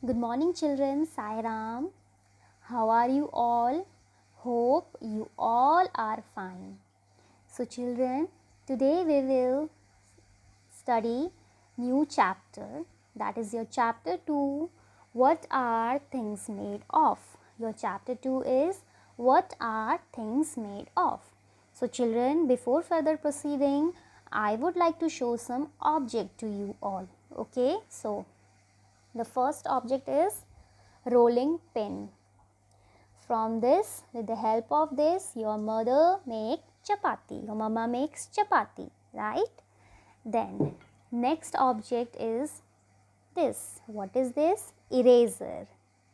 Good morning, children. Sai Ram. How are you all? Hope you all are fine. So, children, today we will study new chapter. That is your chapter 2. What are things made of? Your chapter 2 is what are things made of? So, children, before further proceeding, I would like to show some object to you all. Okay, so the first object is rolling pin. From this, with the help of this, your mother make chapati. Your mama makes chapati, right? Then next object is this. What is this? Eraser,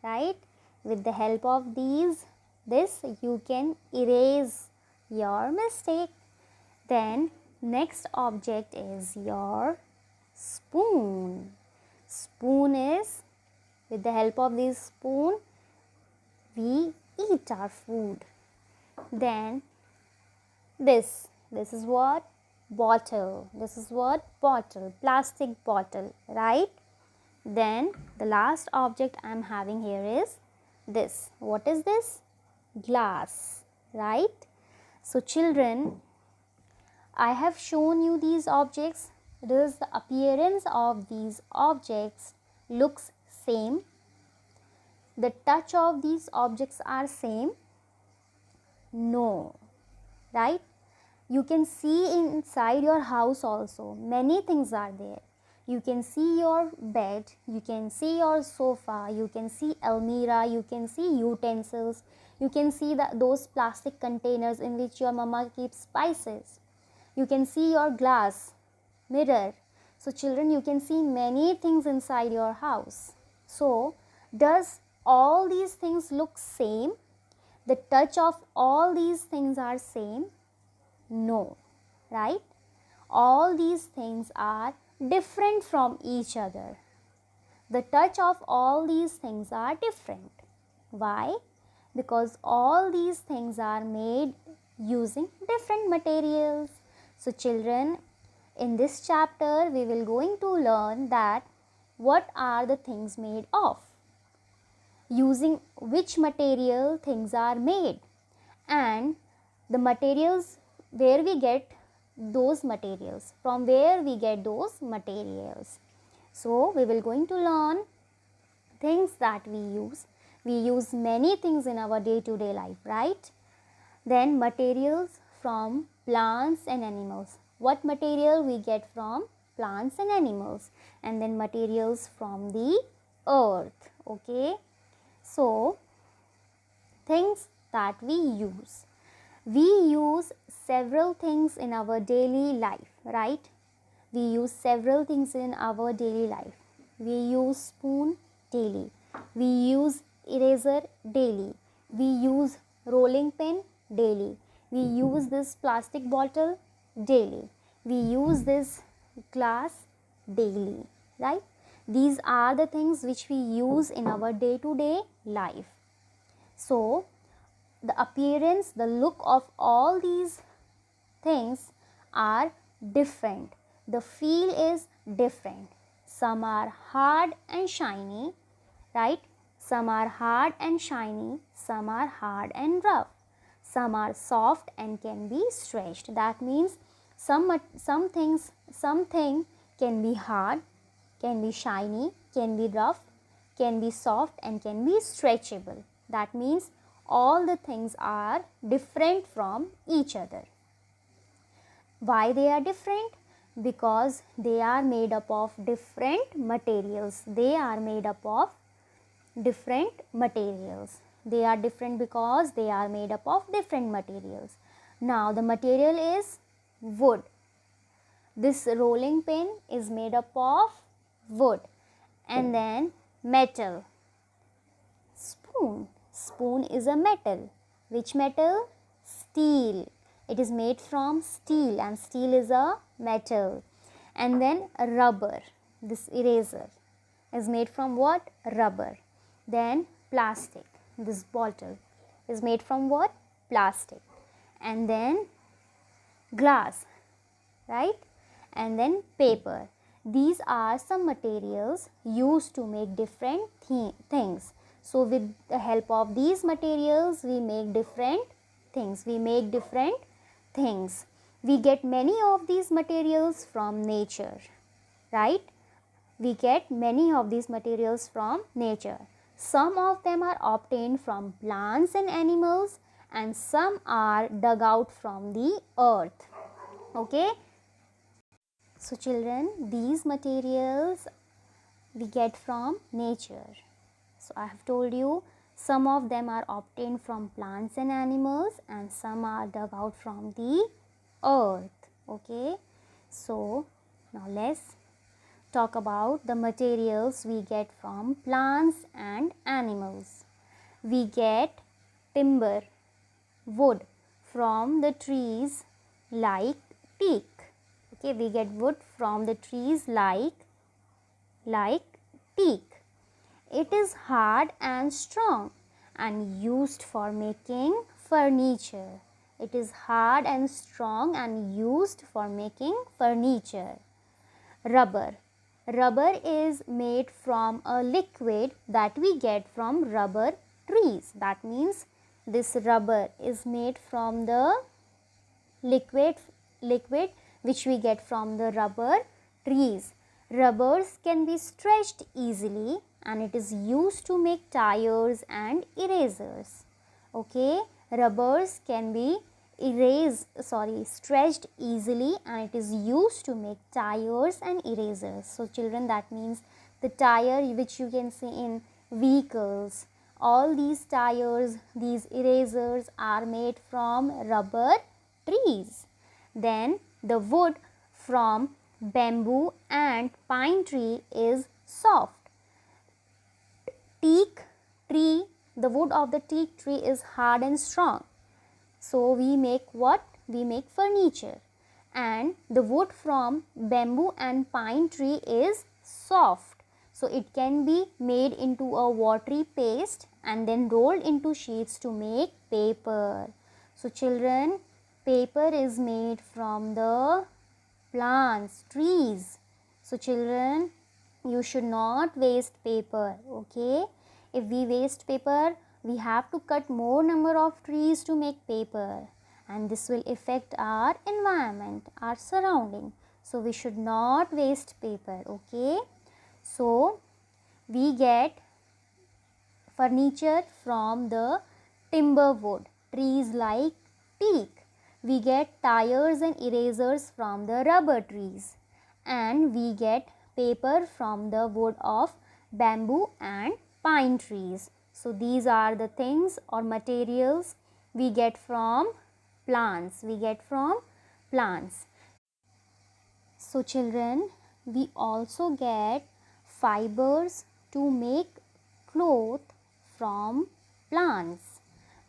right? With the help of this you can erase your mistake. Then next object is your spoon. Spoon is, with the help of this spoon, we eat our food. Then this is what? Bottle. This is what? Bottle, plastic bottle, right? Then the last object I am having here is this. What is this? Glass, right? So children, I have shown you these objects. Does the appearance of these objects looks same? The touch of these objects are same? No, right? You can see inside your house also many things are there. You can see your bed, you can see your sofa, you can see almirah, you can see utensils, you can see those plastic containers in which your mama keeps spices. You can see your glass, mirror. So children, you can see many things inside your house. So does all these things look same? The touch of all these things are same? No, right? All these things are different from each other. The touch of all these things are different. Why? Because all these things are made using different materials. So children, in this chapter we will going to learn that what are the things made of, using which material things are made, and the materials, where we get those materials, from where we get those materials. So we will going to learn things that we use. We use many things in our day-to-day life, right? Then materials from plants and animals. What material we get from plants and animals? And then materials from the earth. Okay, so things that we use. We use several things in our daily life, right? We use several things in our daily life. We use spoon daily. We use eraser daily. We use rolling pin daily. We use this plastic bottle daily. We use this glass daily, right? These are the things which we use in our day-to-day life. So the appearance, the look of all these things are different. The feel is different. Some are hard and shiny, right? Some are hard and shiny, some are hard and rough. Some are soft and can be stretched. That means something can be hard, can be shiny, can be rough, can be soft and can be stretchable. That means all the things are different from each other. Why they are different? Because they are made up of different materials. They are made up of different materials. They are different because they are made up of different materials. Now the material is wood. This rolling pin is made up of wood. And then metal. Spoon. Spoon is a metal. Which metal? Steel. It is made from steel, and steel is a metal. And then rubber. This eraser is made from what? Rubber. Then plastic. This bottle is made from what? Plastic. And then glass, right? And then paper. these are some materials used to make different things. So with the help of these materials, we make different things. We get many of these materials from nature, right? We get many of these materials from nature. Some of them are obtained from plants and animals, and some are dug out from the earth. Okay? So children, these materials we get from nature. So I have told you some of them are obtained from plants and animals, and some are dug out from the earth. Okay? So now let's talk about the materials we get from plants and animals. We get timber, wood from the trees like teak. Okay, we get wood from the trees like teak. It is hard and strong and used for making furniture. It is hard and strong and used for making furniture. Rubber. Rubber is made from a liquid that we get from rubber trees. That means this rubber is made from the liquid which we get from the rubber trees. Rubbers can be stretched easily and it is used to make tires and erasers. Okay, rubbers can be stretched easily and it is used to make tires and erasers. So children, that means the tire which you can see in vehicles, all these tires, these erasers are made from rubber trees. Then the wood from bamboo and pine tree is soft. Teak tree, the wood of the teak tree is hard and strong. So we make what? We make furniture. And the wood from bamboo and pine tree is soft. So it can be made into a watery paste and then rolled into sheets to make paper. So children, paper is made from the plants, trees. So children, you should not waste paper. Okay, if we waste paper, we have to cut more number of trees to make paper, and this will affect our environment, our surrounding. So we should not waste paper. Okay, so we get furniture from the timber wood, trees like teak. We get tires and erasers from the rubber trees, and we get paper from the wood of bamboo and pine trees. So these are the things or materials we get from plants. So children, we also get fibers to make cloth from plants.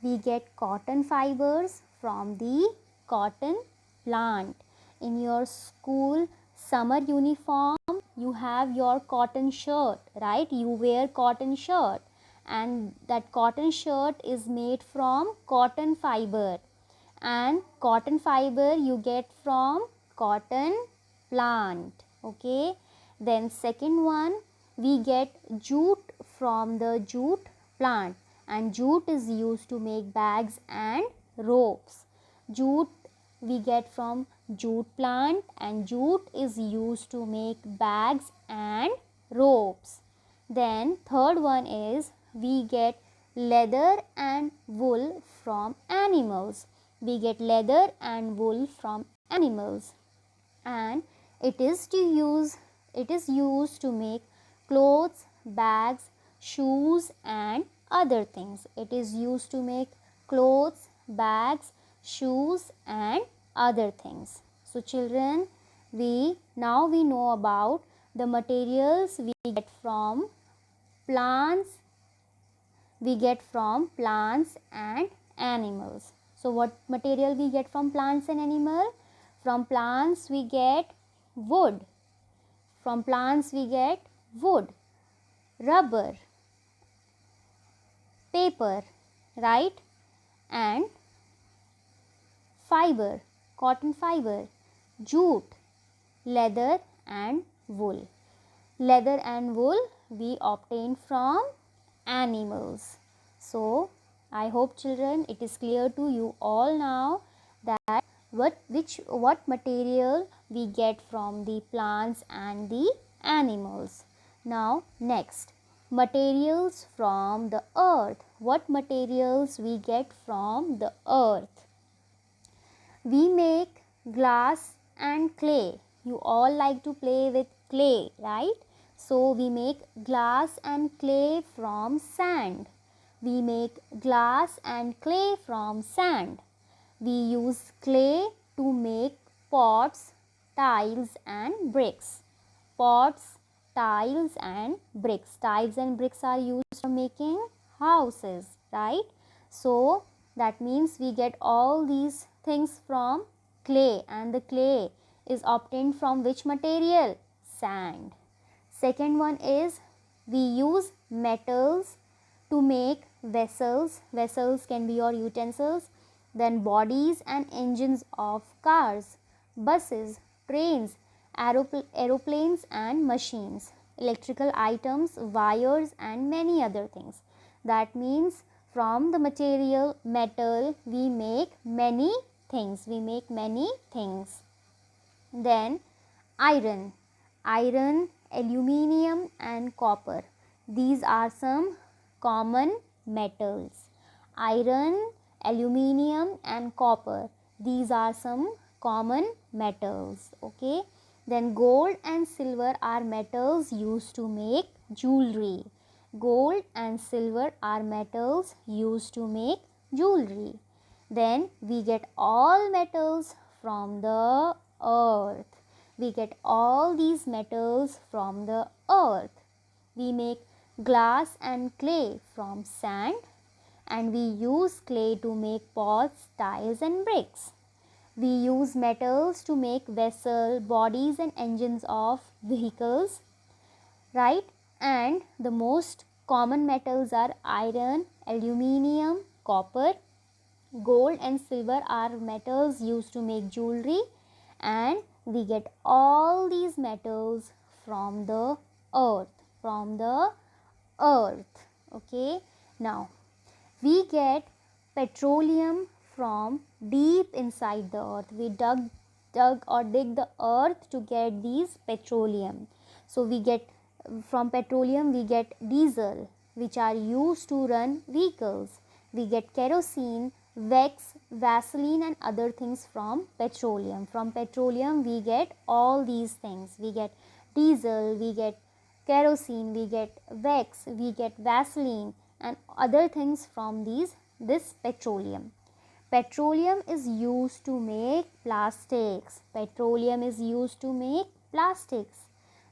We get cotton fibers from the cotton plant. In your school summer uniform, you have your cotton shirt, right? You wear cotton shirt, and that cotton shirt is made from cotton fiber, and cotton fiber you get from cotton plant. Okay, then second one, we get jute from the jute plant, and jute is used to make bags and ropes. Jute we get from jute plant, and jute is used to make bags and ropes. Then third one is we get leather and wool from animals. We get leather and wool from animals, and it is used to make clothes, bags, shoes and other things. It is used to make clothes, bags, shoes and other things. So children, we know about the materials we get from plants. We get from plants and animals. So what material we get from plants and animal? From plants we get wood. From plants we get wood, rubber, paper, right? And fiber, cotton fiber, jute, leather and wool. Leather and wool we obtain from animals. So I hope children it is clear to you all now that what material we get from the plants and the animals. Now next, materials from the earth. What materials we get from the earth? We make glass and clay. You all like to play with clay, right? So we make glass and clay from sand. We make glass and clay from sand. We use clay to make pots, tiles and bricks. Pots, tiles and bricks. Tiles and bricks are used for making houses, right? So that means we get all these things from clay, and the clay is obtained from which material? Sand. Second one is we use metals to make vessels. Vessels can be your utensils. Then bodies and engines of cars, buses, trains, aeroplanes and machines, electrical items, wires and many other things. That means from the material metal we make many things. We make many things. Then iron, aluminium and copper. These are some common metals. Iron, aluminium and copper. These are some common metals. Okay. Then gold and silver are metals used to make jewelry. Gold and silver are metals used to make jewelry. Then we get all metals from the earth. We get all these metals from the earth. We make glass and clay from sand, and we use clay to make pots, tiles and bricks. We use metals to make vessel, bodies and engines of vehicles, right? And the most common metals are iron, aluminium, copper. Gold and silver are metals used to make jewelry, and we get all these metals from the earth. Okay. Now we get petroleum from deep inside the earth. We dig the earth to get these petroleum. So we get from petroleum we get diesel, which are used to run vehicles. We get kerosene, wax, Vaseline and other things from petroleum. From petroleum we get all these things. We get diesel, we get kerosene, we get wax, we get Vaseline and other things from this petroleum. Petroleum is used to make plastics. Petroleum is used to make plastics.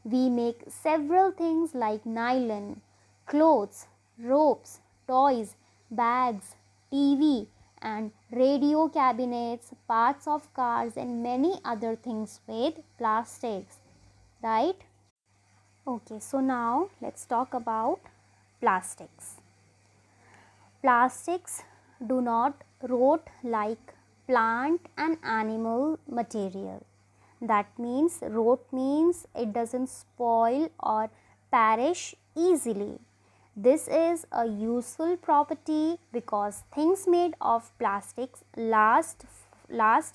We make several things like nylon, clothes, ropes, toys, bags, TV and radio cabinets, parts of cars and many other things with plastics, right? Okay, so now let's talk about plastics. Plastics do not rot like plant and animal material. That means rot means it doesn't spoil or perish easily. This is a useful property because things made of plastics last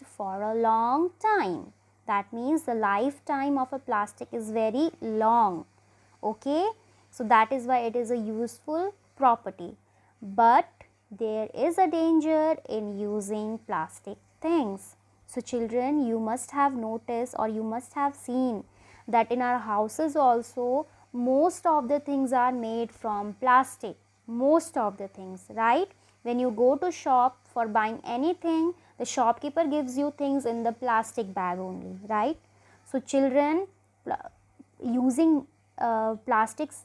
for a long time. That means the lifetime of a plastic is very long. Okay, so that is why it is a useful property. But there is a danger in using plastic things. So children, you must have noticed or you must have seen that in our houses also most of the things are made from plastic. Most of the things, right? When you go to shop for buying anything, the shopkeeper gives you things in the plastic bag only, right? So children, using plastics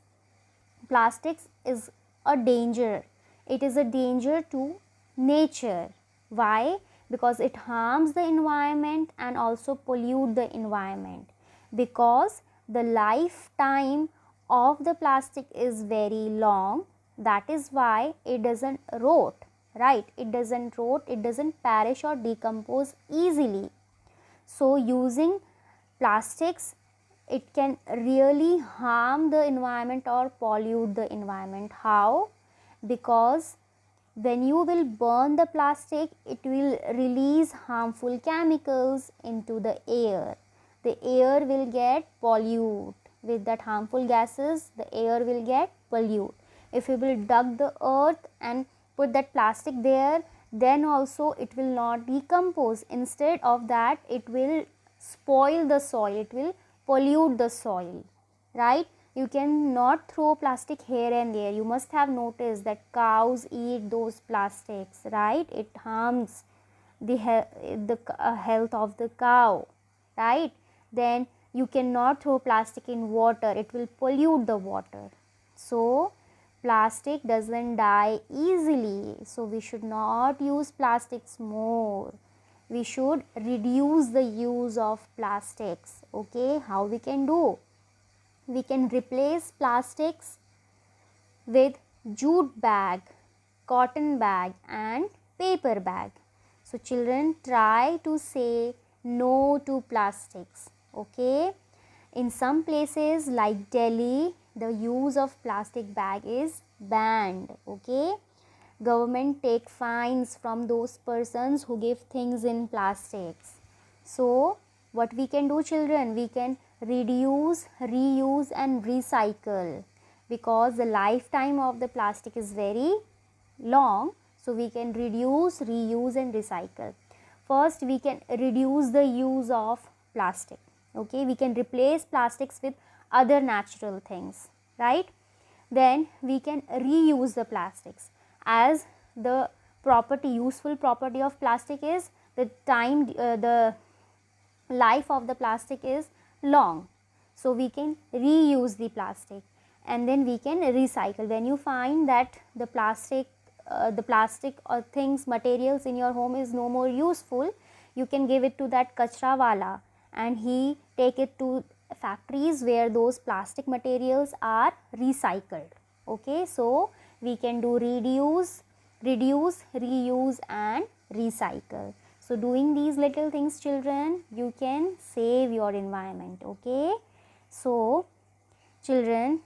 is a danger. It is a danger to nature. Why? Because it harms the environment and also pollute the environment. Because the lifetime of the plastic is very long. That is why it doesn't rot, right? It doesn't rot, it doesn't perish or decompose easily. So using plastics it can really harm the environment or pollute the environment. How? Because when you will burn the plastic, it will release harmful chemicals into the air. The air will get pollute with that harmful gases. The air will get pollute. If you will dug the earth and put that plastic there, then also it will not decompose. Instead of that, it will spoil the soil, it will pollute the soil, right? You cannot throw plastic here and there. You must have noticed that cows eat those plastics, right? It harms the health of the cow, right? Then you cannot throw plastic in water, it will pollute the water. So plastic doesn't die easily, so we should not use plastics more. We should reduce the use of plastics. Okay, how we can do? We can replace plastics with jute bag, cotton bag and paper bag. So children, try to say no to plastics. Okay, in some places like Delhi, the use of plastic bag is banned. Okay, government take fines from those persons who give things in plastics. So what we can do, children? We can reduce, reuse and recycle, because the lifetime of the plastic is very long. So we can reduce, reuse and recycle. First, we can reduce the use of plastic. Okay, we can replace plastics with other natural things, right? Then we can reuse the plastics, as the useful property of plastic is the life of the plastic is long. So we can reuse the plastic, and then we can recycle. When you find that the plastic or things, materials in your home is no more useful, you can give it to that kachra wala, and he take it to factories where those plastic materials are recycled. Okay, so we can do reduce, reuse and recycle. So doing these little things, children, you can save your environment. Okay, so children,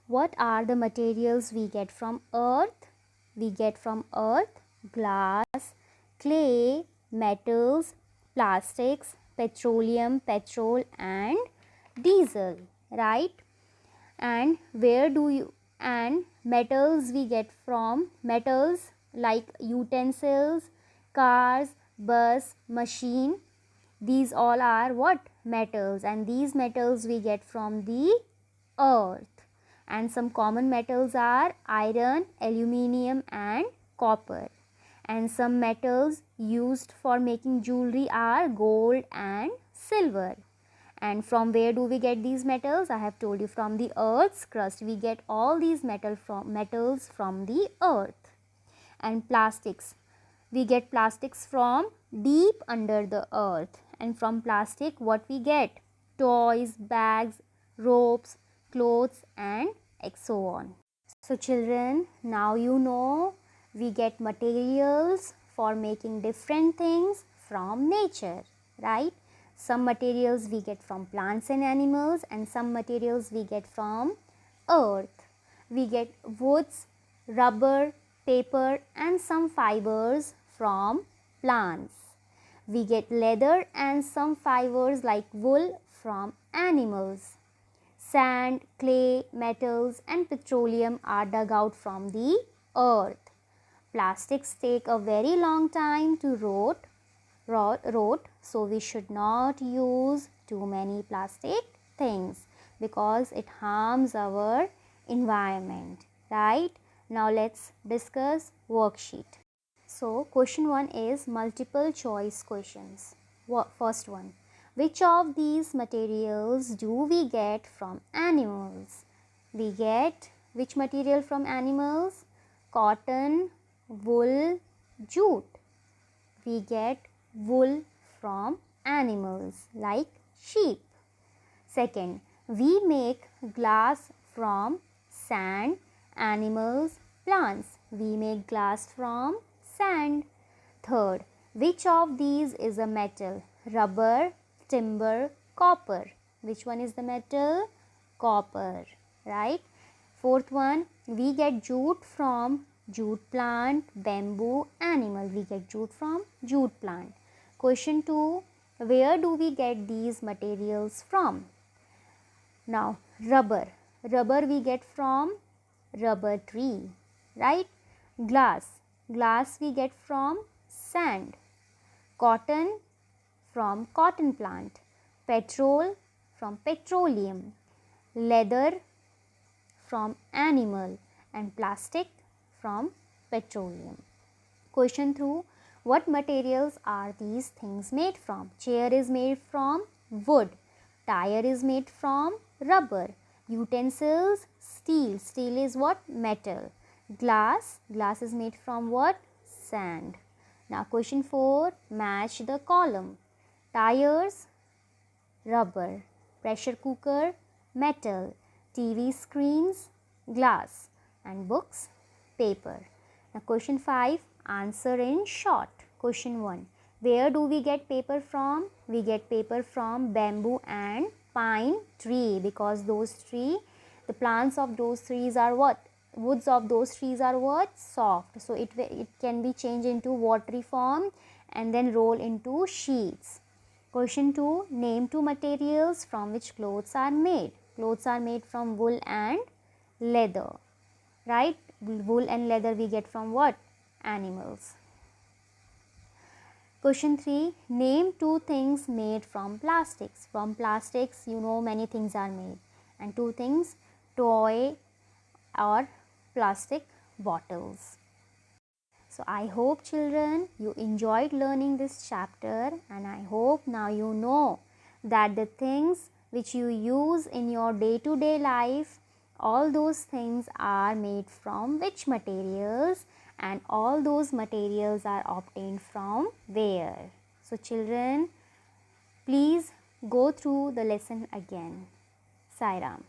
what are the materials we get from earth? We get from earth glass, clay, metals, plastics, petroleum, petrol and diesel, right? And metals we get from metals like utensils, cars, bus, machine. These all are what? Metals, and these metals we get from the earth. And some common metals are iron, aluminium and copper. And some metals used for making jewelry are gold and silver. And from where do we get these metals? I have told you, from the earth's crust. We get all these metals from the earth. And plastics, we get plastics from deep under the earth. And from plastic, what we get? Toys, bags, ropes, clothes and so on. So children, now you know we get materials for making different things from nature, right? Some materials we get from plants and animals, and some materials we get from earth. We get woods, rubber, paper and some fibers from plants. We get leather and some fibers like wool from animals. Sand, clay, metals and petroleum are dug out from the earth. Plastics take a very long time to rot, so we should not use too many plastic things because it harms our environment, right? Now let's discuss worksheet. So question 1 is multiple choice questions. First one, which of these materials do we get from animals? We get which material from animals? Cotton, wool, jute. We get wool from animals like sheep. Second, we make glass from sand, animals, plants. We make glass from sand. Third, which of these is a metal? Rubber, timber, copper. Which one is the metal? Copper, right? Fourth one, we get jute from jute plant, bamboo, animal. We get jute from jute plant. Question 2, where do we get these materials from? Now, rubber. Rubber we get from rubber tree, right? Glass. Glass we get from sand. Cotton from cotton plant. Petrol from petroleum. Leather from animal, and plastic from petroleum. Question 2, what materials are these things made from? Chair is made from wood. Tire is made from rubber. Utensils, steel. Steel is what? Metal. Glass. Glass is made from what? Sand. Now question 4, match the column. Tires, rubber. Pressure cooker, metal. TV screens, glass. And books, paper. Now question 5, answer in short. Question 1, where do we get paper from? We get paper from bamboo and pine tree, because those tree, the plants of those trees are what? Woods of those trees are what? Soft. So it can be changed into watery form and then roll into sheets. Question 2, name 2 materials from which clothes are made. Clothes are made from wool and leather, right? Wool and leather we get from what? Animals. Question 3, name 2 things made from plastics. From plastics, you know, many things are made. And 2 things, toy or plastic bottles. So I hope children you enjoyed learning this chapter, and I hope now you know that the things which you use in your day-to-day life, all those things are made from which materials, and all those materials are obtained from where. So children, please go through the lesson again. Sai Ram.